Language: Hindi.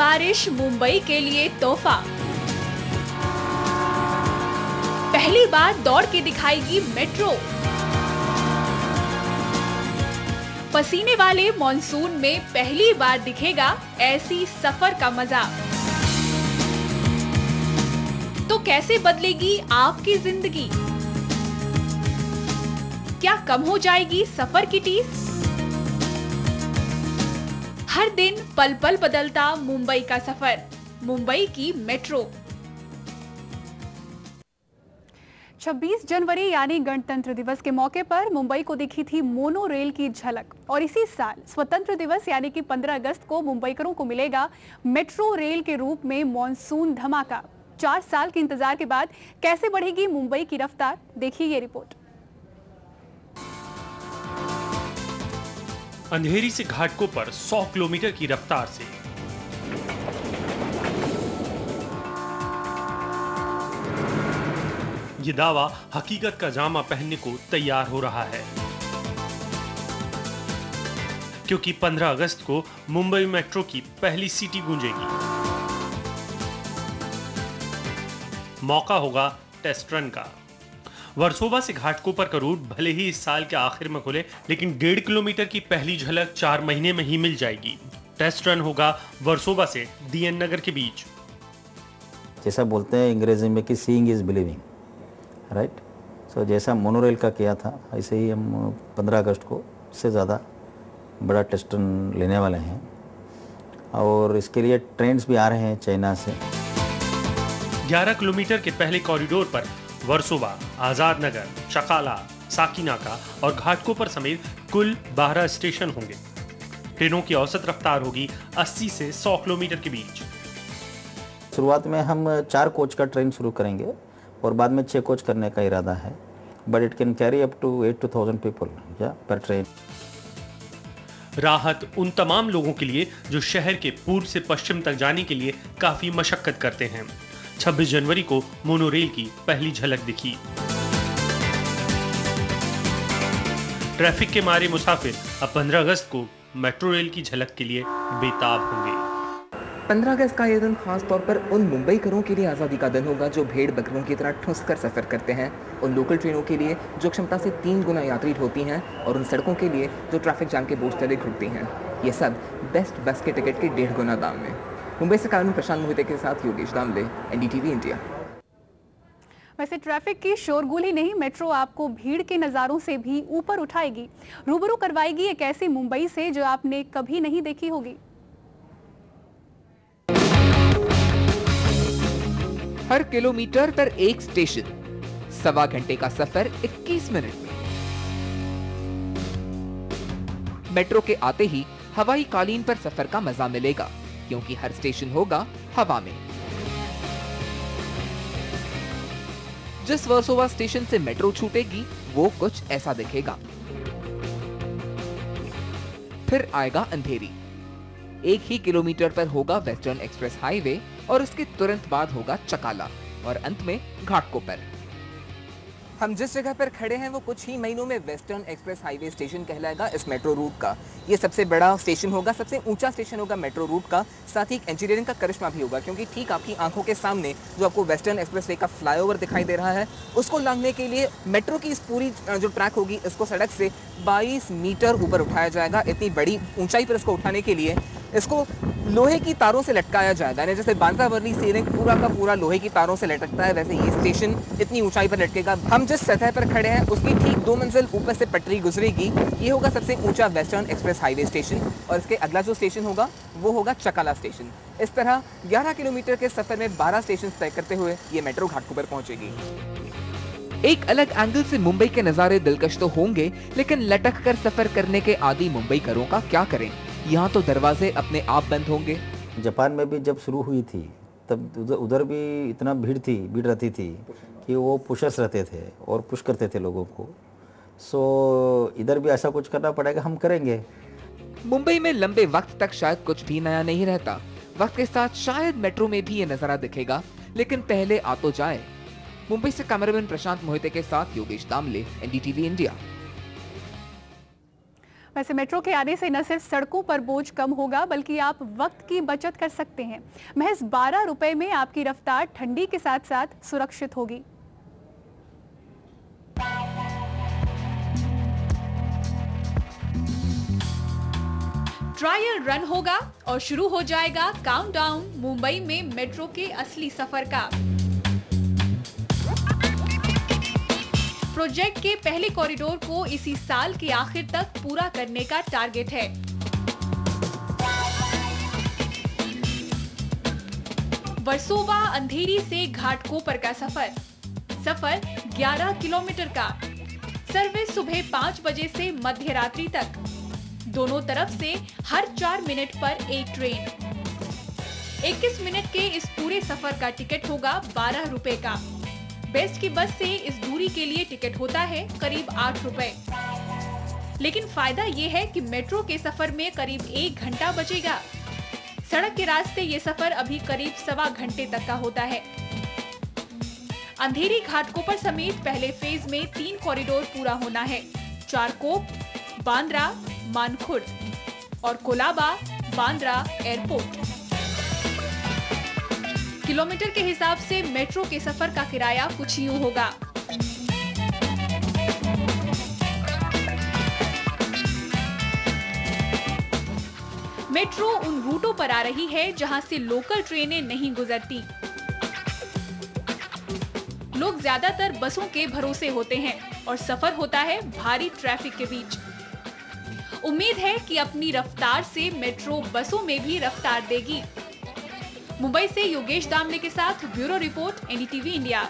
बारिश मुंबई के लिए तोहफा। पहली बार दौड़ के दिखाएगी मेट्रो। पसीने वाले मॉनसून में पहली बार दिखेगा ऐसी सफर का मजा। तो कैसे बदलेगी आपकी जिंदगी? क्या कम हो जाएगी सफर की टीस? हर दिन पल पल बदलता मुंबई का सफर, मुंबई की मेट्रो। 26 जनवरी यानी गणतंत्र दिवस के मौके पर मुंबई को दिखी थी मोनो रेल की झलक। और इसी साल स्वतंत्र दिवस यानी कि 15 अगस्त को मुंबईकरों को मिलेगा मेट्रो रेल के रूप में मॉनसून धमाका। 4 साल के इंतजार के बाद कैसे बढ़ेगी मुंबई की रफ्तार, देखिए ये रिपोर्ट। अंधेरी से घाटकों पर 100 किलोमीटर की रफ्तार से ये दावा हकीकत का जामा पहनने को तैयार हो रहा है, क्योंकि 15 अगस्त को मुंबई मेट्रो की पहली सीटी गूंजेगी। मौका होगा टेस्ट रन का। वर्सोवा से घाटकोपर का रूट भले ही इस साल के आखिर में खुले, लेकिन 1.5 किलोमीटर की पहली झलक 4 महीने में ही मिल जाएगी। टेस्ट रन होगा वर्सोवा से डीएन नगर के बीच। जैसा बोलते हैं अंग्रेजी में कि सीइंग इज बिलीविंग, राइट। सो जैसा मोनोरेल का किया था, ऐसे ही हम 15 अगस्त को इससे ज़्यादा बड़ा टेस्ट रन लेने वाले हैं। और इसके लिए ट्रेन्स भी आ रहे हैं चाइना से। 11 किलोमीटर के पहले कॉरिडोर पर वर्सोवा, आजाद नगर, चकाला, साकीनाका और घाटकोपर समेत कुल 12 स्टेशन होंगे। ट्रेनों की औसत रफ्तार होगी 80 से 100 किलोमीटर के बीच। शुरुआत में हम 4 कोच का ट्रेन शुरू करेंगे और बाद में 6 कोच करने का इरादा है। But it can carry up to 8 to 1000 people per train. राहत उन तमाम लोगों के लिए जो शहर के पूर्व से पश्चिम तक जाने के लिए काफी मशक्कत करते हैं। 26 जनवरी को मोनोरेल की पहली झलक दिखी। ट्रैफिक के मारे मुसाफिर अब 15 अगस्त को मेट्रो रेल की झलक के लिए बेताब होंगे। 15 अगस्त का यह दिन खास तौर पर उन मुंबईकरों के लिए आज़ादी का दिन होगा जो भेड़ बकरियों की तरह ठुस कर सफ़र करते हैं, उन लोकल ट्रेनों के लिए जो क्षमता से 3 गुना यात्री ढोती हैं, और उन सड़कों के लिए जो ट्रैफिक जाम के बोझ तले घुटती हैं। ये सब बेस्ट बस के टिकट के 1.5 गुना दाम में। मुंबई से कैमरामैन प्रशांत मोहिते के साथ योगेश दामले, एनडीटीवी इंडिया। वैसे ट्रैफिक की शोरगुल ही नहीं, मेट्रो आपको भीड़ के नज़ारों से भी ऊपर उठाएगी, रूबरू करवाएगी एक ऐसी मुंबई से जो आपने कभी नहीं देखी होगी। हर किलोमीटर पर एक स्टेशन, 1.25 घंटे का सफर 21 मिनट में। मेट्रो के आते ही हवाई कालीन पर सफर का मजा मिलेगा, क्योंकि हर स्टेशन होगा हवा में। जिस वर्सोवा स्टेशन से मेट्रो छूटेगी वो कुछ ऐसा दिखेगा। फिर आएगा अंधेरी। 1 ही किलोमीटर पर होगा वेस्टर्न एक्सप्रेस हाईवे और उसके तुरंत बाद होगा चकाला और अंत में घाटकोपर। हम जिस जगह पर खड़े हैं वो कुछ ही महीनों में वेस्टर्न एक्सप्रेस हाईवे स्टेशन कहलाएगा इस मेट्रो रूट का। ये सबसे बड़ा स्टेशन होगा, सबसे ऊंचा स्टेशन होगा मेट्रो रूट का। साथ ही इंजीनियरिंग का करिश्मा भी होगा, क्योंकि ठीक आपकी आंखों के सामने जो आपको वेस्टर्न एक्सप्रेस वे का फ्लाईओवर दिखाई दे रहा है, उसको लांघने के लिए मेट्रो की इस पूरी जो ट्रैक होगी इसको सड़क से 22 मीटर ऊपर उठाया जाएगा। इतनी बड़ी ऊंचाई पर इसको उठाने के लिए इसको लोहे की तारों से लटकाया जाएगा। यानी जैसे बांद्रा वर्ली सीलिंग पूरा का पूरा लोहे की तारों से लटकता है, वैसे ये स्टेशन इतनी ऊंचाई पर लटकेगा। हम जिस सतह पर खड़े हैं उसकी ठीक 2 मंजिल ऊपर से पटरी गुजरेगी। ये होगा सबसे ऊंचा वेस्टर्न एक्सप्रेस हाईवे स्टेशन, और इसके अगला जो स्टेशन होगा वो होगा चकाला स्टेशन। इस तरह 11 किलोमीटर के सफर में 12 स्टेशन तय करते हुए ये मेट्रो घाटकोपर पहुंचेगी। एक अलग एंगल से मुंबई के नजारे दिलकश तो होंगे, लेकिन लटक कर सफर करने के आदी मुंबईकरों का क्या करें? यहाँ तो दरवाजे अपने आप बंद होंगे। जापान में भी जब शुरू हुई थी तब उधर भी इतना भीड़ रहती थी कि वो पुशर्स रहते थे और पुश करते थे लोगों को। सो इधर भी ऐसा कुछ करना पड़ेगा, हम करेंगे। मुंबई में लंबे वक्त तक शायद कुछ भी नया नहीं रहता। वक्त के साथ शायद मेट्रो में भी ये नजारा दिखेगा, लेकिन पहले आ तो जाए। मुंबई से कैमरामैन प्रशांत मोहिते के साथ योगेश दामले, एनडीटीवी इंडिया। वैसे मेट्रो के आने से न सिर्फ सड़कों पर बोझ कम होगा बल्कि आप वक्त की बचत कर सकते हैं। महज 12 रुपए में आपकी रफ्तार ठंडी के साथ साथ सुरक्षित होगी। ट्रायल रन होगा और शुरू हो जाएगा काउंटडाउन मुंबई में मेट्रो के असली सफर का। प्रोजेक्ट के पहले कॉरिडोर को इसी साल के आखिर तक पूरा करने का टारगेट है। वर्सोवा अंधेरी से घाटकोपर का सफर 11 किलोमीटर का। सर्विस सुबह 5 बजे से मध्य रात्रि तक। दोनों तरफ से हर 4 मिनट पर एक ट्रेन। 21 मिनट के इस पूरे सफर का टिकट होगा 12 रुपए का। बेस्ट की बस से इस दूरी के लिए टिकट होता है करीब 8 रुपए। लेकिन फायदा ये है कि मेट्रो के सफर में करीब 1 घंटा बचेगा। सड़क के रास्ते ये सफर अभी करीब 1.25 घंटे तक का होता है। अंधेरी घाटकोपर समेत पहले फेज में 3 कॉरिडोर पूरा होना है। चारकोप, बांद्रा, मानखुर्द और कोलाबा, बांद्रा एयरपोर्ट। किलोमीटर के हिसाब से मेट्रो के सफर का किराया कुछ यूं होगा। मेट्रो उन रूटों पर आ रही है जहां से लोकल ट्रेनें नहीं गुजरती। लोग ज्यादातर बसों के भरोसे होते हैं और सफर होता है भारी ट्रैफिक के बीच। उम्मीद है कि अपनी रफ्तार से मेट्रो बसों में भी रफ्तार देगी। मुंबई से योगेश दामले के साथ ब्यूरो रिपोर्ट, एनडीटीवी इंडिया।